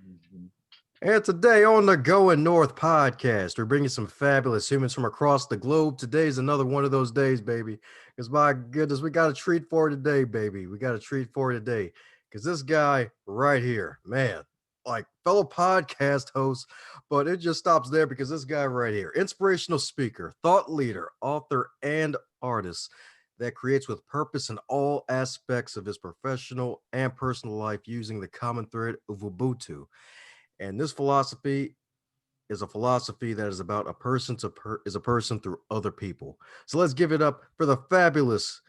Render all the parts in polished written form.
Mhm. And today on the Going North podcast, we're bringing some fabulous humans from across the globe. Today's another one of those days, baby. Because my goodness, we got a treat for today, baby. We got a treat for today. Because this guy right here, man, like fellow podcast host, but it just stops there because this guy right here, inspirational speaker, thought leader, author, and artist that creates with purpose in all aspects of his professional and personal life using the common thread of Ubuntu. And this philosophy is a philosophy that is about a person is a person through other people. So let's give it up for the fabulous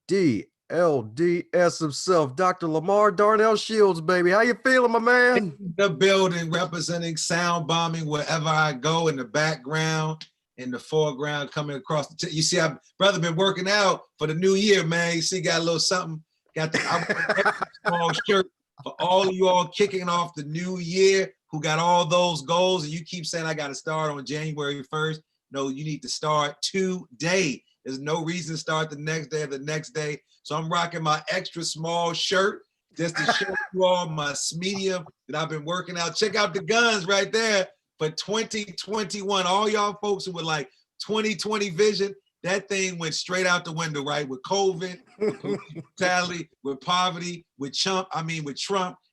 DLDS himself, Dr. LaMarr Darnell Shields, baby. How you feeling, my man? In the building, representing sound bombing wherever I go, in the background, in the foreground, coming across you see, I've brother been working out for the new year, man. You see, got a little something. Got the I wear an extra small shirt for all of you all kicking off the new year who got all those goals, and you keep saying I got to start on January 1st. No, you need to start today. There's no reason to start the next day or the next day. So I'm rocking my extra small shirt just to show you all my medium that I've been working out. Check out the guns right there for 2021. All y'all folks who were like 2020 vision, that thing went straight out the window, right? With COVID, with police brutality, with poverty, with Trump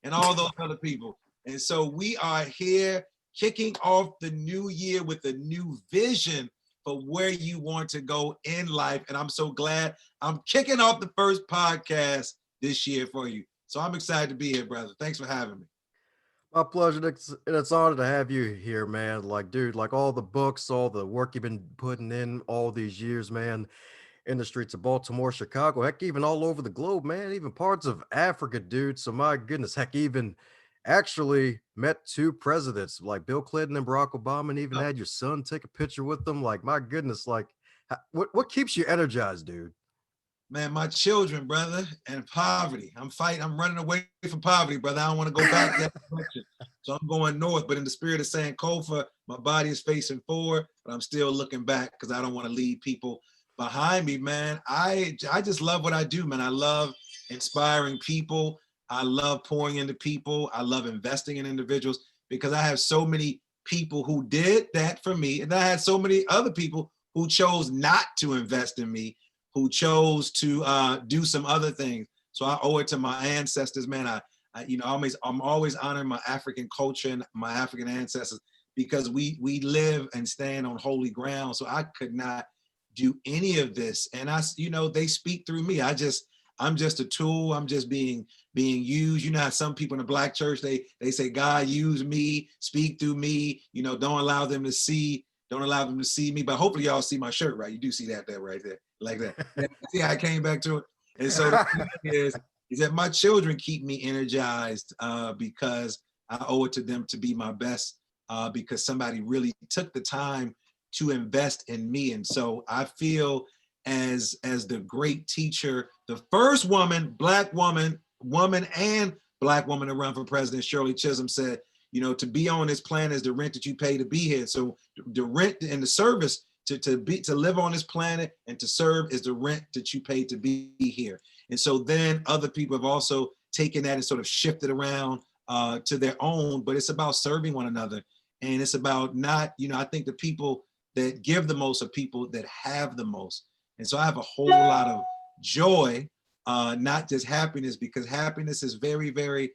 and all those other people. And so we are here kicking off the new year with a new vision for where you want to go in life. And I'm so glad I'm kicking off the first podcast this year for you. So I'm excited to be here, brother. Thanks for having me. My pleasure. It's an honor to have you here, man. Like, dude, like all the books, all the work you've been putting in all these years, man, in the streets of Baltimore, Chicago, heck, even all over the globe, man, even parts of Africa, dude. So my goodness, heck, even actually met two presidents like Bill Clinton and Barack Obama, and even had your son take a picture with them. Like, my goodness, like, what keeps you energized, dude? Man, my children, brother, and poverty. I'm fighting. I'm running away from poverty, brother. I don't want to go back that direction. So I'm going north. But in the spirit of saying Kofa, my body is facing forward, but I'm still looking back because I don't want to leave people behind me, man. I just love what I do, man. I love inspiring people. I love pouring into people. I love investing in individuals because I have so many people who did that for me, and I had so many other people who chose not to invest in me, who chose to do some other things. So I owe it to my ancestors, man. I'm always honoring my African culture and my African ancestors because we live and stand on holy ground. So I could not do any of this, and they speak through me. I'm just a tool. I'm just being used. You know how some people in the Black church they say God use me, speak through me. Don't allow them to see. Don't allow them to see me. But hopefully y'all see my shirt, right? You do see that right there, like that. See how I came back to it? And so the thing is that my children keep me energized because I owe it to them to be my best because somebody really took the time to invest in me. And so I feel as the great teacher, the first Black woman and Black woman to run for president, Shirley Chisholm said, to be on this planet is the rent that you pay to be here. So the rent and the service to live on this planet and to serve is the rent that you pay to be here. And so then other people have also taken that and sort of shifted around to their own, but it's about serving one another. And it's about not, I think the people that give the most are people that have the most. And so I have a whole lot of joy, not just happiness, because happiness is very, very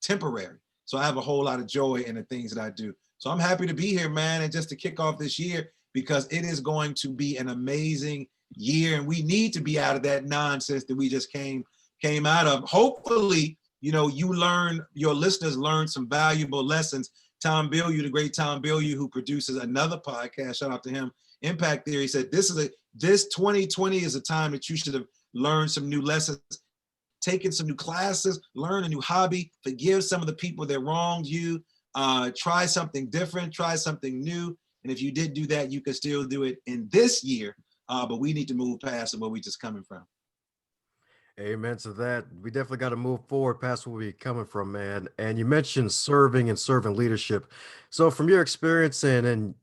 temporary. So I have a whole lot of joy in the things that I do. So I'm happy to be here, man, and just to kick off this year because it is going to be an amazing year, and we need to be out of that nonsense that we just came out of. Hopefully, your listeners learn some valuable lessons. Tom Bilyeu, the great Tom Bilyeu, who produces another podcast, shout out to him, Impact Theory, said this 2020 is a time that you should have learned some new lessons, taken some new classes, learn a new hobby, forgive some of the people that wronged you, try something different, try something new. And if you did do that, you can still do it in this year. But we need to move past where we just coming from. Amen to that. We definitely got to move forward past where we're coming from, man. And you mentioned serving and servant leadership. So, from your experience and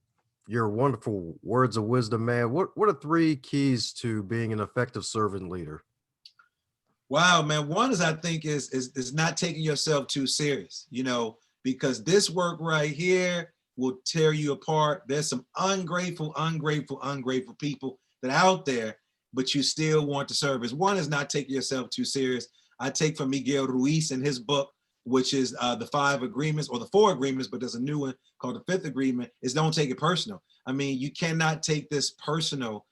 your wonderful words of wisdom, man, what are three keys to being an effective servant leader? Wow, man. One is I think is not taking yourself too serious, because this work right here will tear you apart. There's some ungrateful people that are out there, but you still want to service. One is not taking yourself too serious. I take from Miguel Ruiz in his book, which is the 5 agreements or the 4 agreements, but there's a new one called the 5th agreement, is don't take it personal. I mean, you cannot take this personal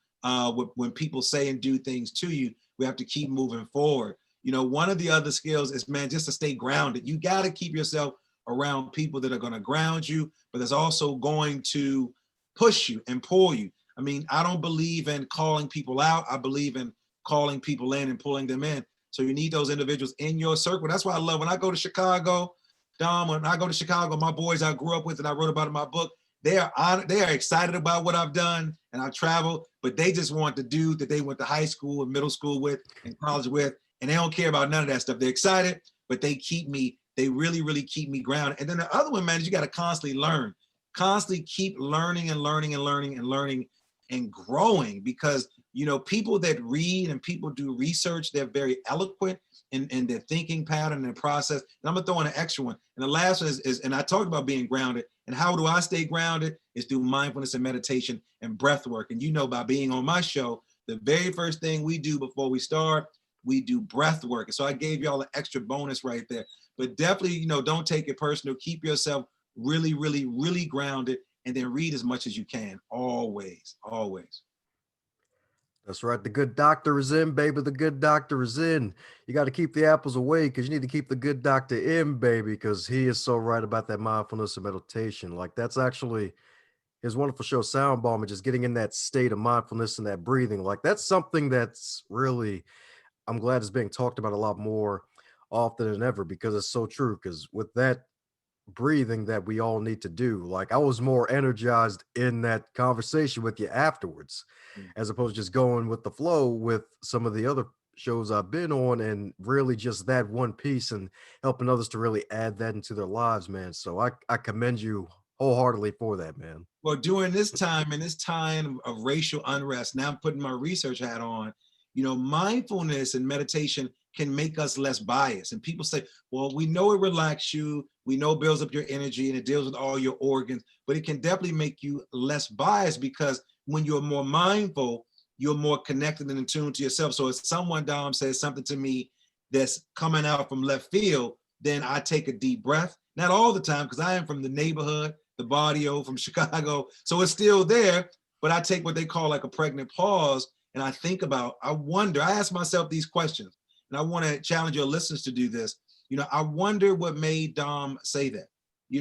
when people say and do things to you. We have to keep moving forward. One of the other skills is, man, just to stay grounded. You got to keep yourself around people that are going to ground you, but there's also going to push you and pull you. I mean, I don't believe in calling people out. I believe in calling people in and pulling them in. So you need those individuals in your circle. That's why I love when I go to Chicago, Dom, when I go to Chicago, my boys I grew up with and I wrote about in my book, they are excited about what I've done and I've traveled, but they just want the dude that they went to high school and middle school with and college with, and they don't care about none of that stuff. They're excited, but they really, really keep me grounded. And then the other one, man, is you got to constantly learn, constantly keep learning and learning and learning and learning and growing, because people that read and people do research, they're very eloquent in their thinking pattern and process. And I'm gonna throw in an extra one. And the last one is, and I talked about being grounded. And how do I stay grounded? Is through mindfulness and meditation and breath work. And by being on my show, the very first thing we do before we start, we do breath work. And so I gave y'all an extra bonus right there. But definitely, don't take it personal. Keep yourself really, really, really grounded, and then read as much as you can. Always, always. That's right. The good doctor is in, baby. The good doctor is in. You got to keep the apples away because you need to keep the good doctor in, baby, because he is so right about that mindfulness and meditation. Like, that's actually his wonderful show, Sound Bomb, and just getting in that state of mindfulness and that breathing. Like, that's something that's really, I'm glad is being talked about a lot more often than ever, because it's so true. Because with that breathing that we all need to do, like, I was more energized in that conversation with you afterwards, Mm. as opposed to just going with the flow with some of the other shows I've been on, and really just that one piece and helping others to really add that into their lives, man. So I commend you wholeheartedly for that, man. Well, during this time, in this time of racial unrest, now I'm putting my research hat on, mindfulness and meditation can make us less biased. And people say, well, we know it relaxes you, we know it builds up your energy and it deals with all your organs, but it can definitely make you less biased, because when you're more mindful, you're more connected and in tune to yourself. So if someone, Dom, says something to me that's coming out from left field, then I take a deep breath. Not all the time, because I am from the neighborhood, the barrio, from Chicago. So it's still there, but I take what they call like a pregnant pause, and I think about, I ask myself these questions, and I want to challenge your listeners to do this. I wonder what made Dom say that.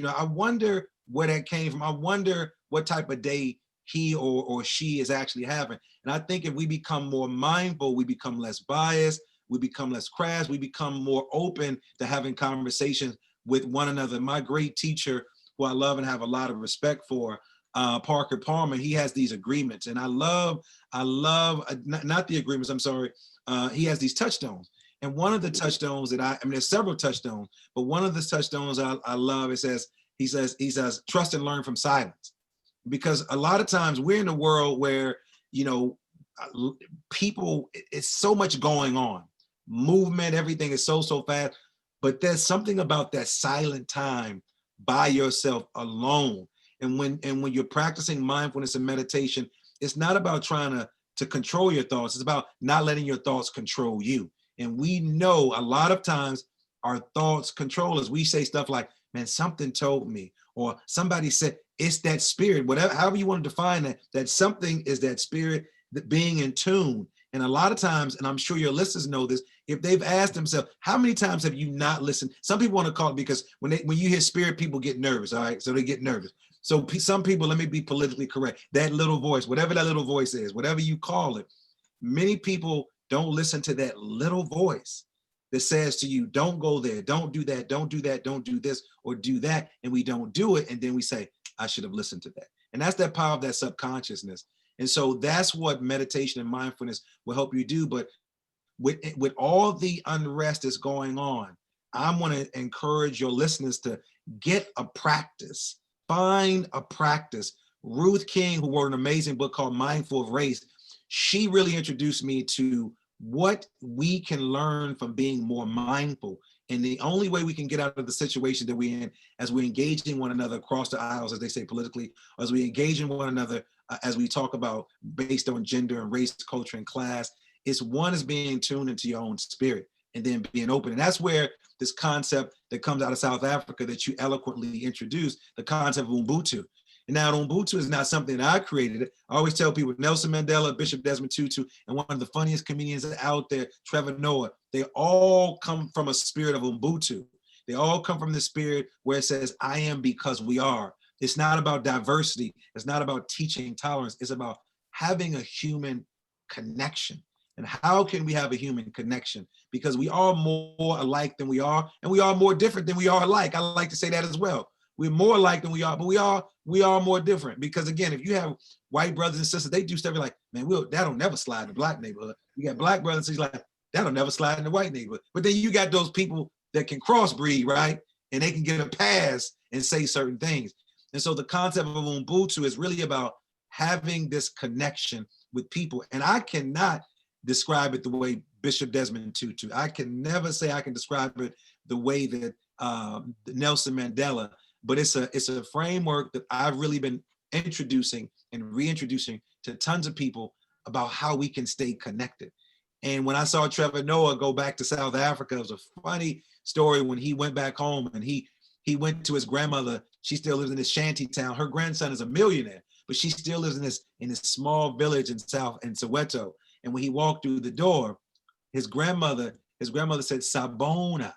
I wonder where that came from. I wonder what type of day he or she is actually having. And I think if we become more mindful, we become less biased, we become less crass, we become more open to having conversations with one another. My great teacher, who I love and have a lot of respect for, Parker Palmer, he has these agreements, and I love not the agreements, I'm sorry. He has these touchstones. And one of the touchstones that I mean, there's several touchstones, but one of the touchstones I love, he says, trust and learn from silence. Because a lot of times we're in a world where, people, it's so much going on, movement, everything is so fast, but there's something about that silent time by yourself alone. And when you're practicing mindfulness and meditation, it's not about trying to control your thoughts. It's about not letting your thoughts control you. And we know a lot of times our thoughts control us. We say stuff like, man, something told me, or somebody said, it's that spirit, whatever, however you want to define that something is that spirit, that being in tune. And a lot of times, and I'm sure your listeners know this, if they've asked themselves, how many times have you not listened? Some people want to call it, because when you hear spirit, people get nervous, all right? So they get nervous. So some people, let me be politically correct, that little voice, whatever that little voice is, whatever you call it, many people don't listen to that little voice that says to you, don't go there, don't do that, don't do that, don't do this or do that. And we don't do it. And then we say, I should have listened to that. And that's that power of that subconsciousness. And so that's what meditation and mindfulness will help you do. But with all the unrest that's going on, I want to encourage your listeners to get a practice, find a practice. Ruth King, who wrote an amazing book called Mindful of Race, she really introduced me to what we can learn from being more mindful. And the only way we can get out of the situation that we're in, as we engage in one another across the aisles, as they say politically, or as we engage in one another, as we talk about based on gender and race, culture, and class, is one is being tuned into your own spirit and then being open. And that's where this concept that comes out of South Africa that you eloquently introduced, the concept of Ubuntu. And now Ubuntu is not something that I created. I always tell people, Nelson Mandela, Bishop Desmond Tutu, and one of the funniest comedians out there, Trevor Noah, they all come from a spirit of Ubuntu. They all come from the spirit where it says, I am because we are. It's not about diversity. It's not about teaching tolerance. It's about having a human connection. And how can we have a human connection? Because we are more alike than we are, and we are more different than we are alike. I like to say that as well. We're more alike than we are, but we are more different. Because again, if you have white brothers and sisters, they do stuff, you're like, man, that'll never slide in the black neighborhood. You got black brothers and sisters like, that'll never slide in the white neighborhood. But then you got those people that can crossbreed, right? And they can get a pass and say certain things. And so the concept of Ubuntu is really about having this connection with people. And I cannot describe it the way Bishop Desmond Tutu. I can never say I can describe it the way that Nelson Mandela. But it's a framework that I've really been introducing and reintroducing to tons of people about how we can stay connected. And when I saw Trevor Noah go back to South Africa, it was a funny story when he went back home and he went to his grandmother. She still lives in this shanty town. Her grandson is a millionaire, but she still lives in this small village in Soweto. And when he walked through the door, his grandmother said, Sabona.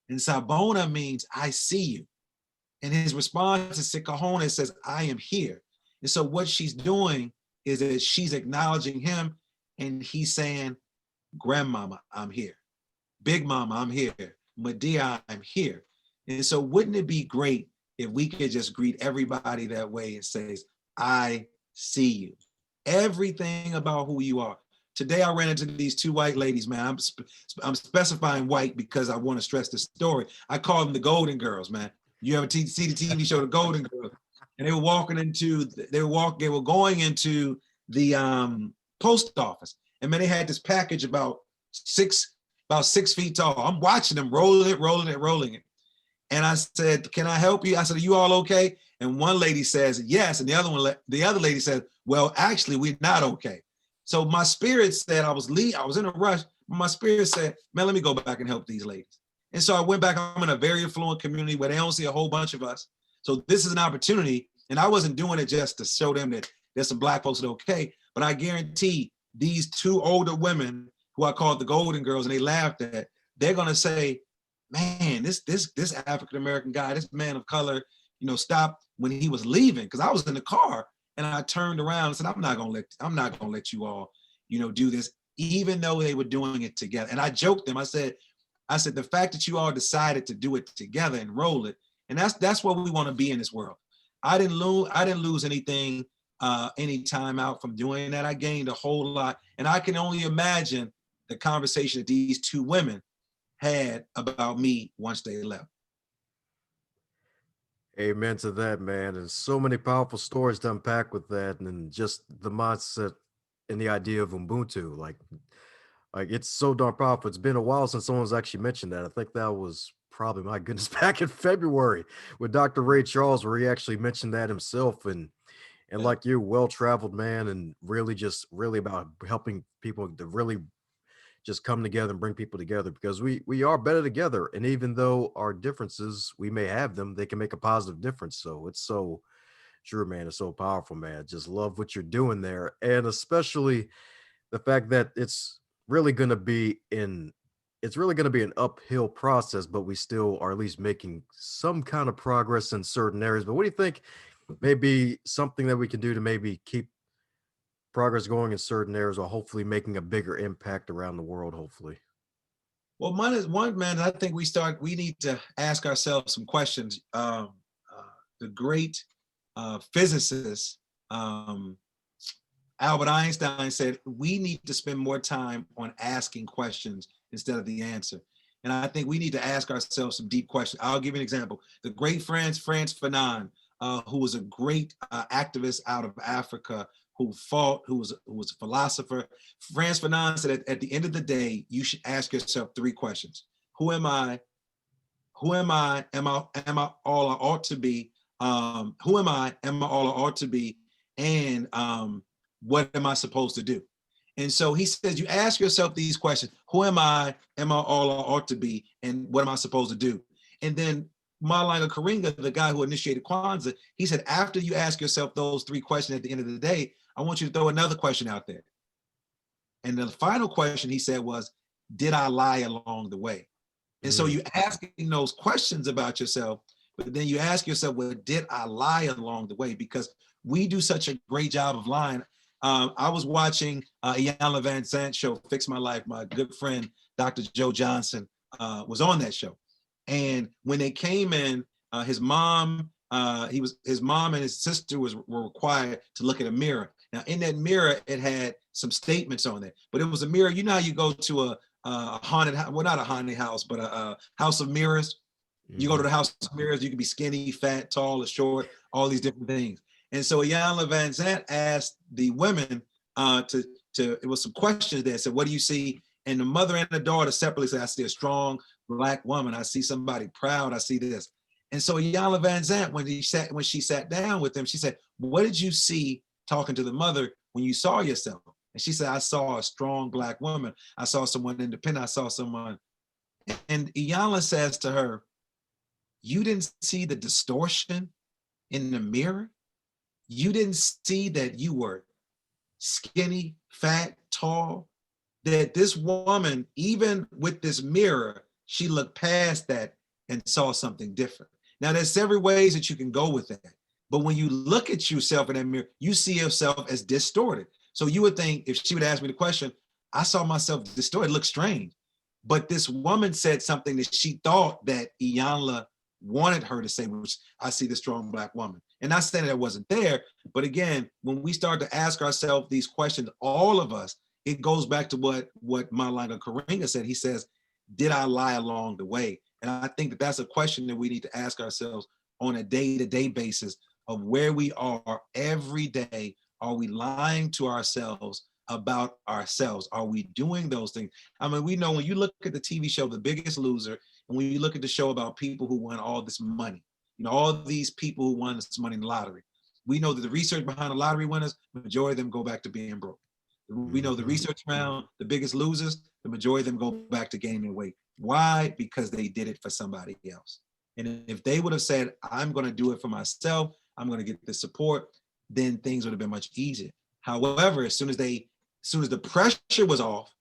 And Sabona means I see you. And his response to Sikahona says, I am here. And so what she's doing is that she's acknowledging him and he's saying, Grandmama, I'm here. Big Mama, I'm here. Medea, I'm here. And so wouldn't it be great if we could just greet everybody that way and says, I see you. Everything about who you are. Today I ran into these two white ladies, man. I'm specifying white because I want to stress the story. I call them the Golden Girls, man. You ever see the TV show The Golden Girls? And they were going into the post office. And man, they had this package about 6 feet tall. I'm watching them rolling it. And I said, can I help you? I said, are you all okay? And one lady says, yes. And the other lady said, well, actually, we're not okay. So my spirit said, I was in a rush. But my spirit said, man, let me go back and help these ladies. And so I went back. I'm in a very affluent community where they don't see a whole bunch of us. So this is an opportunity. And I wasn't doing it just to show them that there's some black folks that are okay. But I guarantee these two older women who I called the Golden Girls and they laughed at, they're going to say, man, this African-American guy, this man of color, stopped when he was leaving. Because I was in the car and I turned around and said, I'm not going to let you all, do this, even though they were doing it together. And I joked them. I said, the fact that you all decided to do it together and roll it, and that's what we want to be in this world. I didn't lose anything, any time out from doing that. I gained a whole lot, and I can only imagine the conversation that these two women had about me once they left. Amen to that, man. And so many powerful stories to unpack with that, and then just the mindset and the idea of Ubuntu, like it's so darn powerful. It's been a while since someone's actually mentioned that. I think that was probably, my goodness, back in February with Dr. Ray Charles, where he actually mentioned that himself. And Yeah. like you, well-traveled man, and really about helping people to really just come together and bring people together, because we are better together. And even though our differences, we may have them, they can make a positive difference. So it's so true, man. It's so powerful, man. Just love what you're doing there. And especially the fact that it's really going to be an uphill process, but we still are at least making some kind of progress in certain areas. But what do you think maybe something that we can do to maybe keep progress going in certain areas, or hopefully making a bigger impact around the world, hopefully? Well, one, man, I think we need to ask ourselves some questions. The great physicist, Albert Einstein, said, we need to spend more time on asking questions instead of the answer. And I think we need to ask ourselves some deep questions. I'll give you an example. The great Frantz Fanon, who was a great activist out of Africa, who fought, who was a philosopher. Frantz Fanon said at the end of the day, you should ask yourself 3 questions. Who am I? Who am I? Am I all I ought to be? Who am I? Am I all I ought to be? And what am I supposed to do? And so he says, you ask yourself these questions. Who am I? Am I all I ought to be? And what am I supposed to do? And then Malanga Karinga, the guy who initiated Kwanzaa, he said, after you ask yourself those 3 questions at the end of the day, I want you to throw another question out there. And the final question he said was, did I lie along the way? And so you asking those questions about yourself, but then you ask yourself, well, did I lie along the way? Because we do such a great job of lying. I was watching Iyanla Vanzant show, Fix My Life. My good friend, Dr. Joe Johnson, was on that show. And when they came in, his mom and his sister were required to look at a mirror. Now in that mirror, it had some statements on it, but it was a mirror. You know how you go to a haunted house, well, not a haunted house, but a house of mirrors. You go to the house of mirrors, you can be skinny, fat, tall, or short, all these different things. And so Iyanla Vanzant asked the women it was some questions there. Said, what do you see? And the mother and the daughter separately said, I see a strong Black woman. I see somebody proud. I see this. And so Iyanla Vanzant, when she sat down with them, she said, what did you see talking to the mother when you saw yourself? And she said, I saw a strong Black woman. I saw someone independent. I saw someone. And Iyanla says to her, you didn't see the distortion in the mirror? You didn't see that you were skinny, fat, tall, that this woman, even with this mirror, she looked past that and saw something different. Now, there's several ways that you can go with that. But when you look at yourself in that mirror, you see yourself as distorted. So you would think, if she would ask me the question, I saw myself distorted, it looked strange. But this woman said something that she thought that Iyanla wanted her to say, which I see the strong Black woman. And not saying that it wasn't there, but again, when we start to ask ourselves these questions, all of us, it goes back to what Malanga Karinga said. He says, did I lie along the way? And I think that that's a question that we need to ask ourselves on a day-to-day basis of where we are every day. Are we lying to ourselves about ourselves? Are we doing those things? I mean, we know when you look at the TV show, The Biggest Loser, and when you look at the show about people who won all this money, you know, all these people who won this money in the lottery, we know that the research behind the lottery winners, the majority of them go back to being broke. We know the research around The Biggest Losers, the majority of them go back to gaining weight. Why? Because they did it for somebody else. And if they would have said, I'm going to do it for myself, I'm going to get the support, then things would have been much easier. However, as soon as the pressure was off,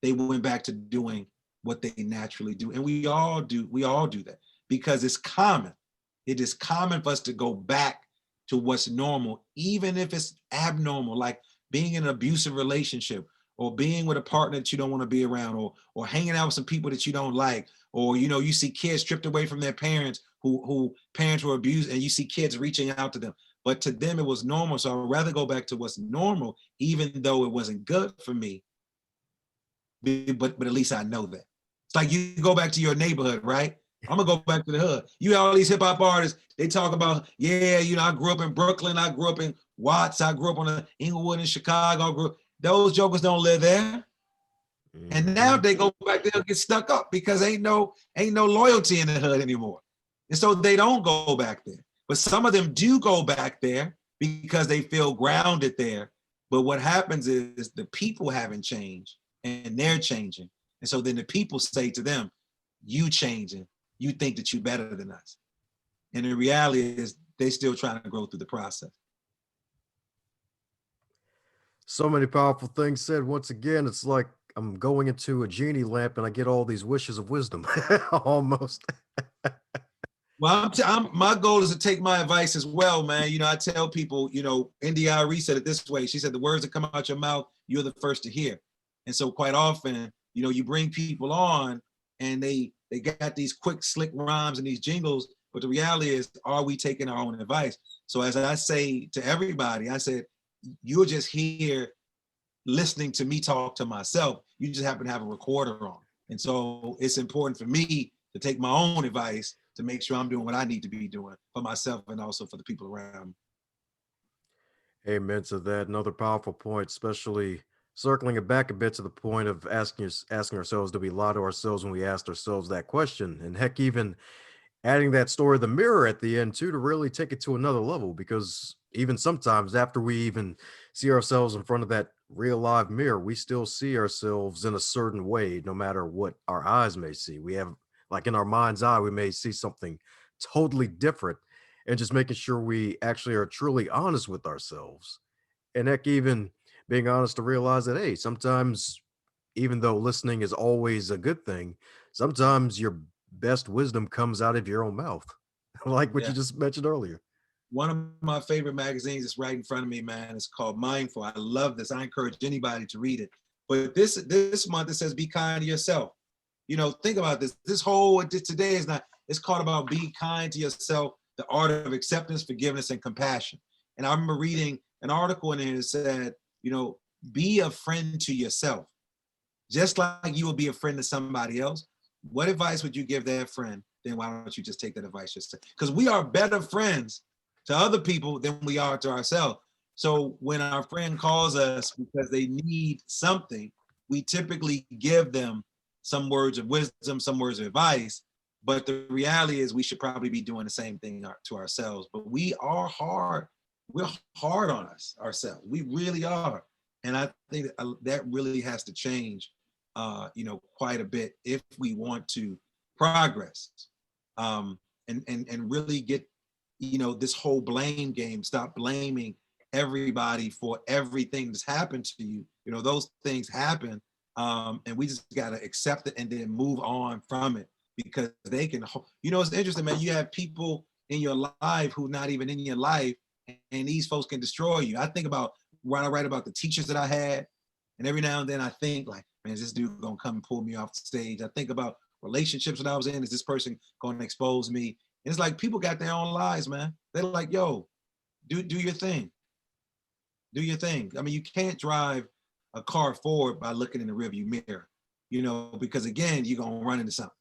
they went back to doing what they naturally do. And we all do that because it's common. It is common for us to go back to what's normal, even if it's abnormal, like being in an abusive relationship, or being with a partner that you don't want to be around, or hanging out with some people that you don't like, or you see kids stripped away from their parents who parents were abused, and you see kids reaching out to them. But to them, it was normal. So I'd rather go back to what's normal, even though it wasn't good for me. But at least I know that. It's like you go back to your neighborhood, right? I'm gonna go back to the hood. You have all these hip hop artists, they talk about, yeah, I grew up in Brooklyn, I grew up in Watts, I grew up on Inglewood in Chicago. Those jokers don't live there. And now they go back there and get stuck up because ain't no loyalty in the hood anymore. And so they don't go back there. But some of them do go back there because they feel grounded there. But what happens is the people haven't changed and they're changing. And so then the people say to them, you changing, you think that you're better than us. And the reality is they're still trying to grow through the process. So many powerful things said. Once again, it's like I'm going into a genie lamp and I get all these wishes of wisdom almost. Well, my goal is to take my advice as well, man. I tell people, India Arie said it this way. She said, the words that come out your mouth, you're the first to hear. And so quite often, you bring people on and they got these quick, slick rhymes and these jingles, but the reality is, are we taking our own advice? So as I say to everybody, I said, you're just here listening to me talk to myself. You just happen to have a recorder on. And so it's important for me to take my own advice to make sure I'm doing what I need to be doing for myself and also for the people around me. Amen to that. Another powerful point, especially circling it back a bit to the point of asking ourselves, do we lie to ourselves when we ask ourselves that question? And heck, even adding that story of the mirror at the end too to really take it to another level, because even sometimes after we even see ourselves in front of that real live mirror, we still see ourselves in a certain way no matter what our eyes may see. We have, like, in our mind's eye, we may see something totally different, and just making sure we actually are truly honest with ourselves. And heck, even being honest to realize that, hey, sometimes, even though listening is always a good thing, sometimes your best wisdom comes out of your own mouth, like what Yeah. you just mentioned earlier. One of my favorite magazines is right in front of me, man. It's called Mindful. I love this. I encourage anybody to read it. But this month it says be kind to yourself. Think about this. This whole today is not. It's called about be kind to yourself, the art of acceptance, forgiveness, and compassion. And I remember reading an article in there that said, be a friend to yourself, just like you will be a friend to somebody else. What advice would you give that friend? Then why don't you just take that advice yourself? Because we are better friends to other people than we are to ourselves. So when our friend calls us because they need something, we typically give them some words of wisdom, some words of advice. But the reality is we should probably be doing the same thing to ourselves. But we are hard. We're hard on ourselves. We really are. And I think that really has to change, quite a bit if we want to progress, and really get, this whole blame game. Stop blaming everybody for everything that's happened to you. Those things happen, and we just got to accept it and then move on from it, because they can. It's interesting, man. You have people in your life who not even in your life, and these folks can destroy you. I think about when I write about the teachers that I had, and every now and then I think like, man, is this dude gonna come and pull me off the stage? I think about relationships that I was in. Is this person gonna expose me? And it's like people got their own lives, man. They're like, yo, do your thing. Do your thing. I mean, you can't drive a car forward by looking in the rearview mirror, because again, you're gonna run into something.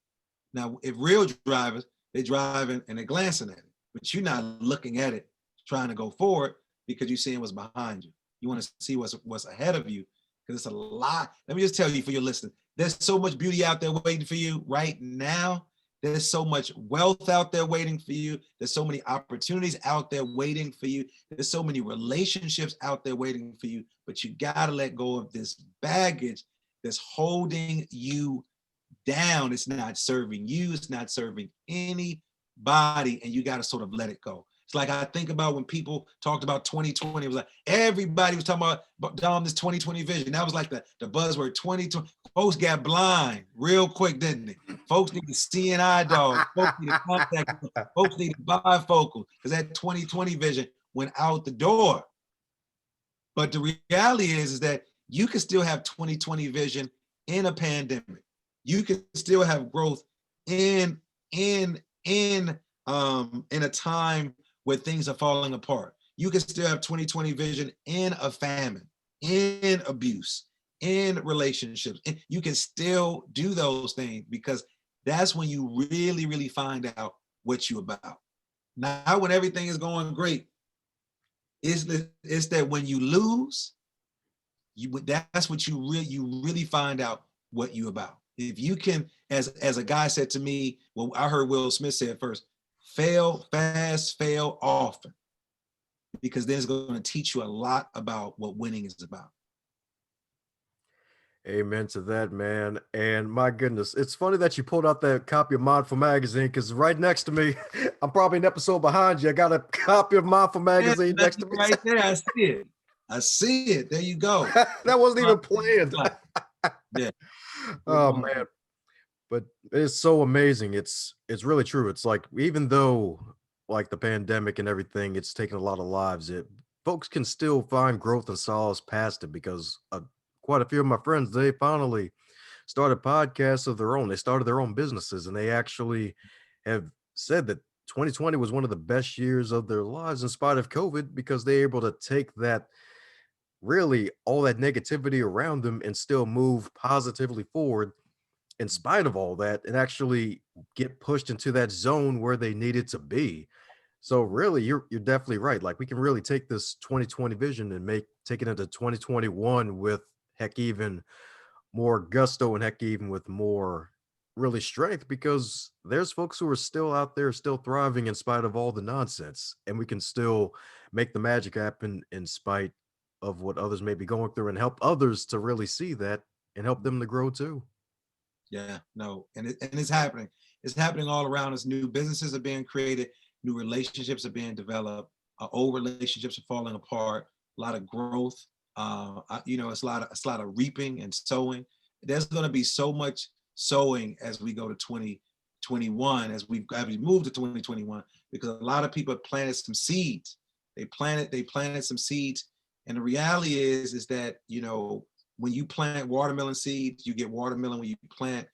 Now, if real drivers, they driving and they're glancing at it, but you're not looking at it, trying to go forward, because you're seeing what's behind you. You want to see what's ahead of you, because it's a lot. Let me just tell you, for your listeners, there's so much beauty out there waiting for you right now. There's so much wealth out there waiting for you. There's so many opportunities out there waiting for you. There's so many relationships out there waiting for you, but you got to let go of this baggage that's holding you down. It's not serving you. It's not serving anybody. And you got to sort of let it go. It's like I think about when people talked about 2020. It was like everybody was talking about this 2020 vision. That was like the buzzword 2020. Folks got blind real quick, didn't they? Folks need to see an eye dog. Folks need to contact. Folks need to bifocal, because that 2020 vision went out the door. But the reality is that you can still have 2020 vision in a pandemic. You can still have growth in a time where things are falling apart. You can still have 2020 vision in a famine, in abuse, in relationships. And you can still do those things, because that's when you really, really find out what you're about. Now, when everything is going great, it's that when you lose, that's what you really find out what you're about. If you can, as a guy said to me, well, I heard Will Smith say it first, fail fast, fail often, because then it's going to teach you a lot about what winning is about. Amen to that, man. And my goodness, it's funny that you pulled out that copy of Mindful Magazine, because right next to me, I'm probably an episode behind you. I got a copy of Mindful Yeah, Magazine next to me. right there. I see it. I see it. There you go. That wasn't even planned. Yeah. Oh man, but it's so amazing. It's really true. It's like, even though, like, the pandemic and everything, it's taken a lot of lives, folks can still find growth and solace past it, because quite a few of my friends, they finally started podcasts of their own. They started their own businesses, and they actually have said that 2020 was one of the best years of their lives in spite of COVID, because they're able to take that, really all that negativity around them, and still move positively forward in spite of all that, and actually get pushed into that zone where they needed to be. So really, you're definitely right. Like we can really take this 2020 vision and take it into 2021 with heck even more gusto and heck even with more really strength because there's folks who are still out there still thriving in spite of all the nonsense and we can still make the magic happen in spite of what others may be going through and help others to really see that and help them to grow too. Yeah, no, and it's happening. It's happening all around us. New businesses are being created, new relationships are being developed, old relationships are falling apart. A lot of growth. It's a lot of reaping and sowing. There's going to be so much sowing as we go to 2021, as we move to 2021, because a lot of people have planted some seeds. They planted some seeds, and the reality is that when you plant watermelon seeds, you get watermelon. When you plant,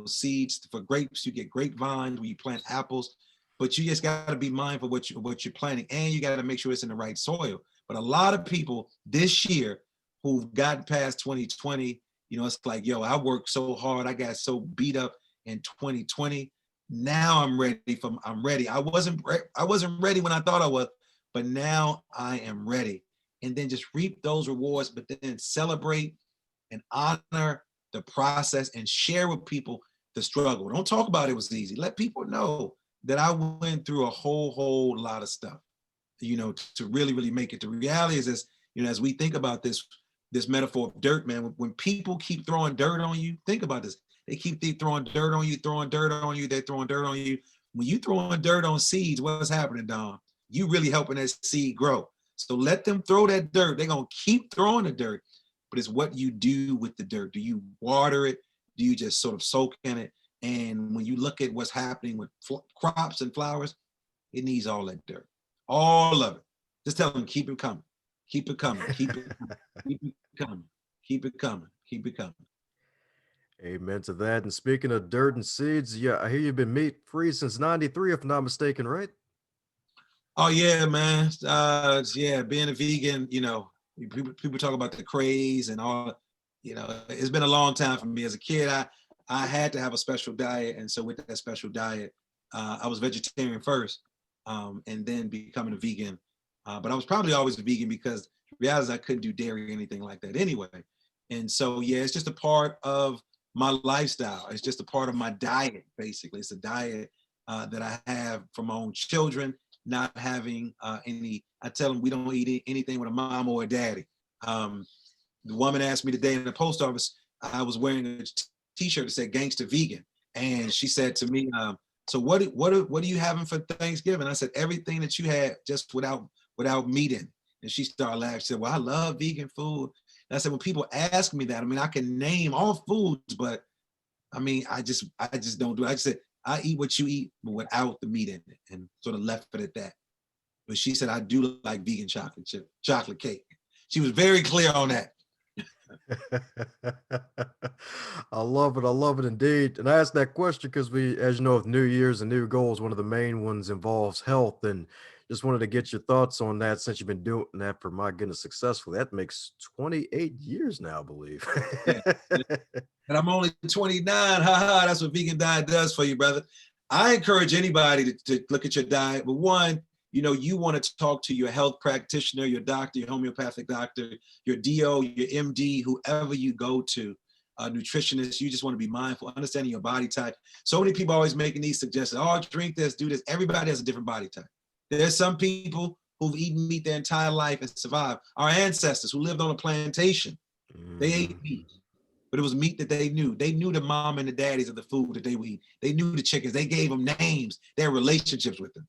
seeds for grapes, you get grapevines. When you plant apples, but you just got to be mindful what you're planting, and you got to make sure it's in the right soil. But a lot of people this year who've gotten past 2020, it's like, yo, I worked so hard, I got so beat up in 2020. Now I'm ready. I wasn't ready when I thought I was, but now I am ready. And then just reap those rewards, but then celebrate and honor the process and share with people the struggle. Don't talk about it was easy. Let people know that I went through a whole lot of stuff, to really, really make it. The reality is this, as we think about this metaphor of dirt, man, when people keep throwing dirt on you, think about this. They keep throwing dirt on you, throwing dirt on you, they're throwing dirt on you. When you throwing dirt on seeds, what's happening, Don? You really helping that seed grow. So let them throw that dirt. They're going to keep throwing the dirt, but it's what you do with the dirt. Do you water it? Do you just sort of soak in it? And when you look at what's happening with crops and flowers, it needs all that dirt, all of it. Just tell them, keep it coming, keep it coming, keep it coming, keep it coming, keep it coming, keep it coming. Amen to that. And speaking of dirt and seeds, yeah, I hear you've been meat free since '93, if I'm not mistaken, right? Oh yeah, man. Yeah, being a vegan, people talk about the craze and all. It's been a long time for me. As a kid, I had to have a special diet, and so with that special diet, I was vegetarian first, and then becoming a vegan. But I was probably always a vegan because the reality is I couldn't do dairy or anything like that anyway. And so yeah, it's just a part of my lifestyle. It's just a part of my diet, basically. It's a diet that I have for my own children, not having any. I tell them we don't eat anything with a mom or a daddy. The woman asked me today in the post office, I was wearing a t-shirt that said gangster vegan. And she said to me, so what are you having for Thanksgiving? I said, everything that you had, just without meat in. And she started laughing. She said, well, I love vegan food. And I said, when people ask me that, I mean, I can name all foods, but I mean, I just don't do it. I just said, I eat what you eat, but without the meat in it, and sort of left it at that. But she said, I do like vegan chocolate cake. She was very clear on that. I love it. I love it indeed. And I asked that question because as you know, with New Year's and new goals, one of the main ones involves health. And just wanted to get your thoughts on that since you've been doing that for my goodness successfully. That makes 28 years now, I believe. Yeah. And I'm only 29. Ha ha. That's what vegan diet does for you, brother. I encourage anybody to look at your diet. But one, you want to talk to your health practitioner, your doctor, your homeopathic doctor, your DO, your MD, whoever you go to, nutritionist. You just want to be mindful, understanding your body type. So many people always making these suggestions. Oh, drink this, do this. Everybody has a different body type. There's some people who've eaten meat their entire life and survived. Our ancestors who lived on a plantation, they ate meat, but it was meat that they knew. They knew the mom and the daddies of the food that they would eat. They knew the chickens. They gave them names, their relationships with them.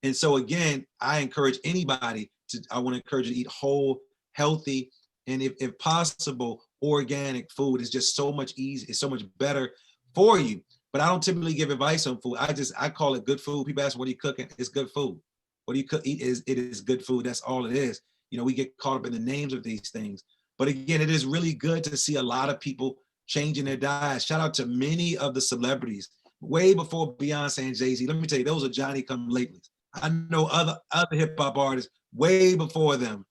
And so again, I encourage anybody I want to encourage you to eat whole, healthy, and if possible, organic food is just so much easier. It's so much better for you. But I don't typically give advice on food. I call it good food. People ask, what are you cooking? It's good food. What do you eat? It is good food. That's all it is. We get caught up in the names of these things. But again, it is really good to see a lot of people changing their diets. Shout out to many of the celebrities way before Beyonce and Jay-Z. Let me tell you, those are Johnny come latelys. I know other hip hop artists way before them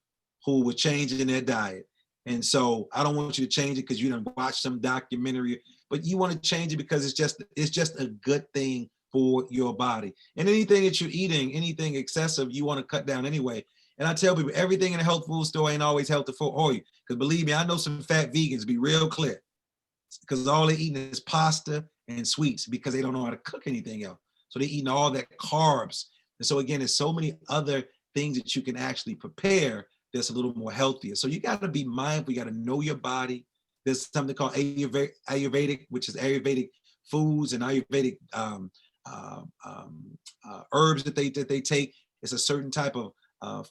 who were changing their diet. And so I don't want you to change it because you done watch some documentary, but you want to change it because it's just a good thing for your body. And anything that you're eating, anything excessive, you want to cut down anyway. And I tell people, everything in a health food store ain't always healthy for you. Because believe me, I know some fat vegans, be real clear, because all they're eating is pasta and sweets because they don't know how to cook anything else. So they're eating all that carbs. And so again, there's so many other things that you can actually prepare that's a little more healthier. So you got to be mindful. You got to know your body. There's something called Ayurvedic, which is Ayurvedic foods and Ayurvedic herbs that they take. It's a certain type of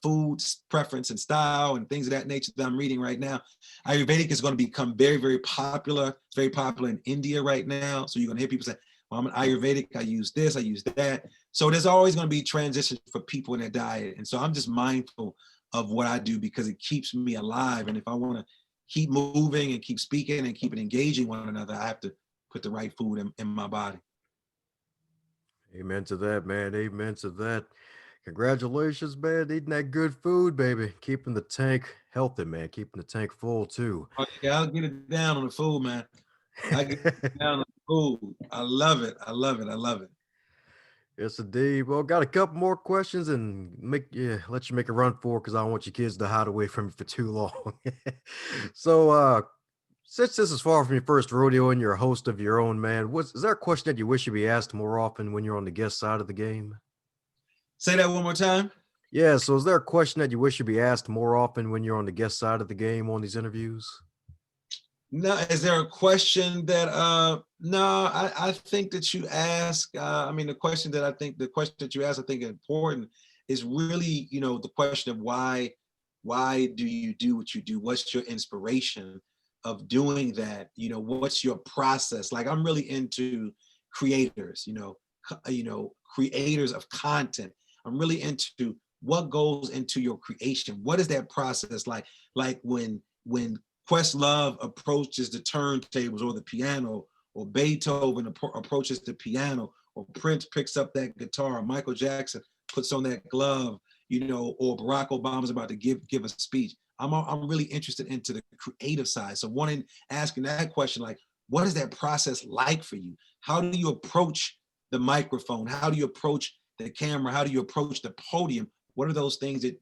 food preference and style and things of that nature that I'm reading right now. Ayurvedic is going to become very, very popular. It's very popular in India right now. So you're going to hear people say, well, I'm an Ayurvedic, I use this, I use that. So there's always going to be transition for people in their diet. And so I'm just mindful of what I do because it keeps me alive. And if I want to keep moving and keep speaking and keep it engaging one another, I have to put the right food in my body. Amen to that, man. Amen to that. Congratulations, man. Eating that good food, baby. Keeping the tank healthy, man. Keeping the tank full, too. Oh, yeah, I'll get it down on the food, man. I get it down on the food. I love it. I love it. I love it. Yes, indeed. Well, got a couple more questions and let you make a run for it because I don't want your kids to hide away from you for too long. So, since this is far from your first rodeo and you're a host of your own, man, is there a question that you wish you'd be asked more often when you're on the guest side of the game? Say that one more time. Yeah, so is there a question that you wish you'd be asked more often when you're on the guest side of the game on these interviews? No, is there a question that no, I think that you ask, I mean, the question that you ask, I think is important is really, the question of why do you do what you do? What's your inspiration of doing that? What's your process? Like I'm really into creators, creators of content. I'm really into what goes into your creation. What is that process like? Like when Questlove approaches the turntables or the piano, or Beethoven approaches the piano, or Prince picks up that guitar, or Michael Jackson puts on that glove, or Barack Obama's about to give a speech. I'm really interested into the creative side. So asking that question, like, what is that process like for you? How do you approach the microphone? How do you approach the camera? How do you approach the podium? What are those things that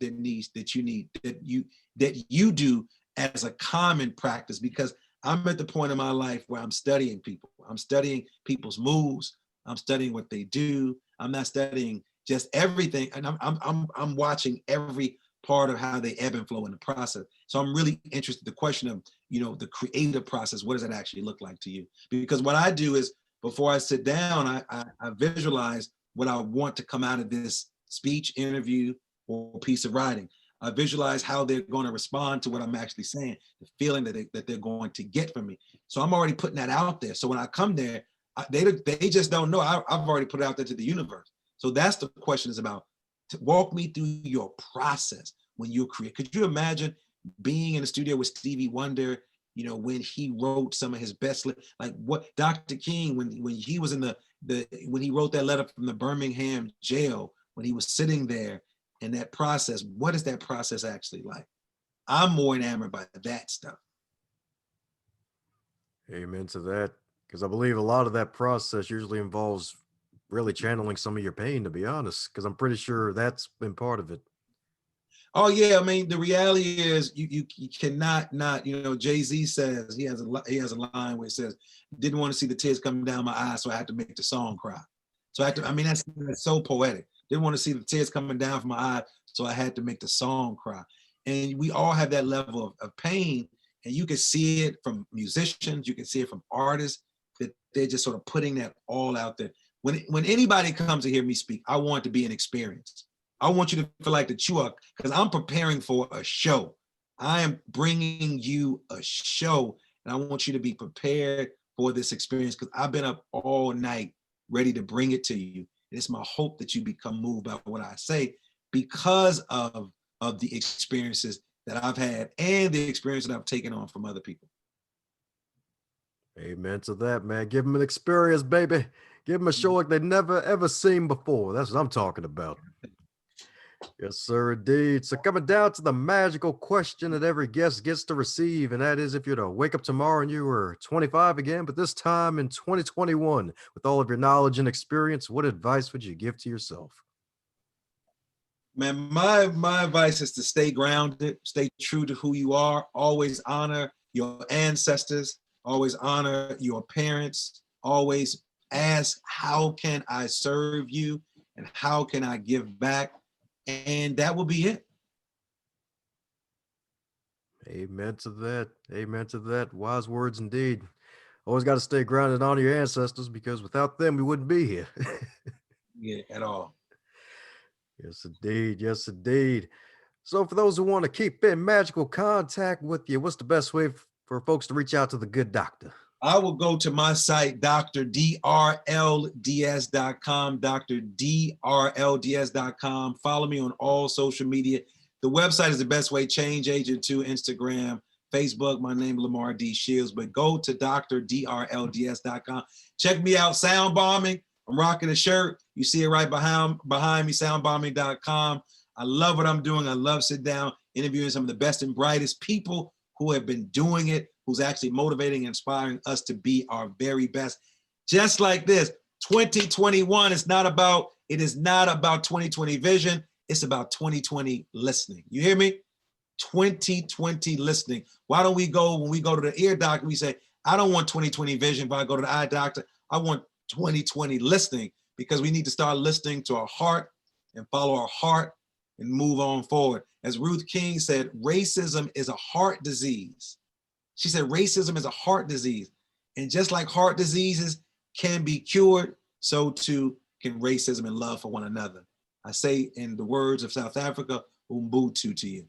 you do as a common practice? Because I'm at the point in my life where I'm studying people. I'm studying people's moves. I'm studying what they do. I'm not studying just everything, and I'm watching every part of how they ebb and flow in the process. So I'm really interested in the question of the creative process. What does that actually look like to you? Because what I do is before I sit down, I visualize what I want to come out of this speech, interview, or piece of writing. I visualize how they're going to respond to what I'm actually saying, the feeling that they're going to get from me. So I'm already putting that out there. So when I come there, they just don't know. I've already put it out there to the universe. So that's the question is about. To walk me through your process when you create. Could you imagine being in the studio with Stevie Wonder, when he wrote some of his best, like what Dr. King, when he was in when he wrote that letter from the Birmingham jail, when he was sitting there, and that process, what is that process actually like? I'm more enamored by that stuff. Amen to that. Because I believe a lot of that process usually involves really channeling some of your pain, to be honest, because I'm pretty sure that's been part of it. Oh yeah, I mean the reality is you cannot not. Jay-Z says he has a line where it says, "Didn't want to see the tears come down my eyes, so I had to make the song cry." So I mean that's so poetic. Didn't want to see the tears coming down from my eye, so I had to make the song cry. And we all have that level of pain, and you can see it from musicians, you can see it from artists, that they're just sort of putting that all out there. When anybody comes to hear me speak, I want it to be an experience. I want you to feel like that you are, because I'm preparing for a show. I am bringing you a show, and I want you to be prepared for this experience because I've been up all night ready to bring it to you. And it's my hope that you become moved by what I say because of the experiences that I've had and the experience that I've taken on from other people. Amen to that, man. Give them an experience, baby. Give them a show like they've never ever seen before. That's what I'm talking about. Yes, sir, indeed. So coming down to the magical question that every guest gets to receive, and that is if you're to wake up tomorrow and you were 25 again, but this time in 2021, with all of your knowledge and experience, what advice would you give to yourself? Man, my advice is to stay grounded, stay true to who you are, always honor your ancestors, always honor your parents, always ask, how can I serve you and how can I give back? And that will be it. Amen to that. Amen to that. Wise words indeed. Always got to stay grounded on your ancestors because without them, we wouldn't be here. Yeah, at all. Yes, indeed. Yes, indeed. So, for those who want to keep in magical contact with you, what's the best way for folks to reach out to the good doctor? I will go to my site, drdrlds.com, drdrlds.com. Follow me on all social media. The website is the best way, Change Agent to Instagram, Facebook, my name, LaMarr D. Shields, but go to drdrlds.com. Check me out, Sound Bombing. I'm rocking a shirt. You see it right behind me, soundbombing.com. I love what I'm doing. I love sit down, interviewing some of the best and brightest people who have been doing it, who's actually motivating and inspiring us to be our very best. Just like this, 2021 is not about, it is not about 2020 vision. It's about 2020 listening. You hear me? 2020 listening. Why don't we go, when we go to the ear doctor, we say, I don't want 2020 vision, but I go to the eye doctor, I want 2020 listening, because we need to start listening to our heart and follow our heart and move on forward. As Ruth King said, racism is a heart disease. She said, racism is a heart disease. And just like heart diseases can be cured, so too can racism and love for one another. I say in the words of South Africa, Ubuntu to you.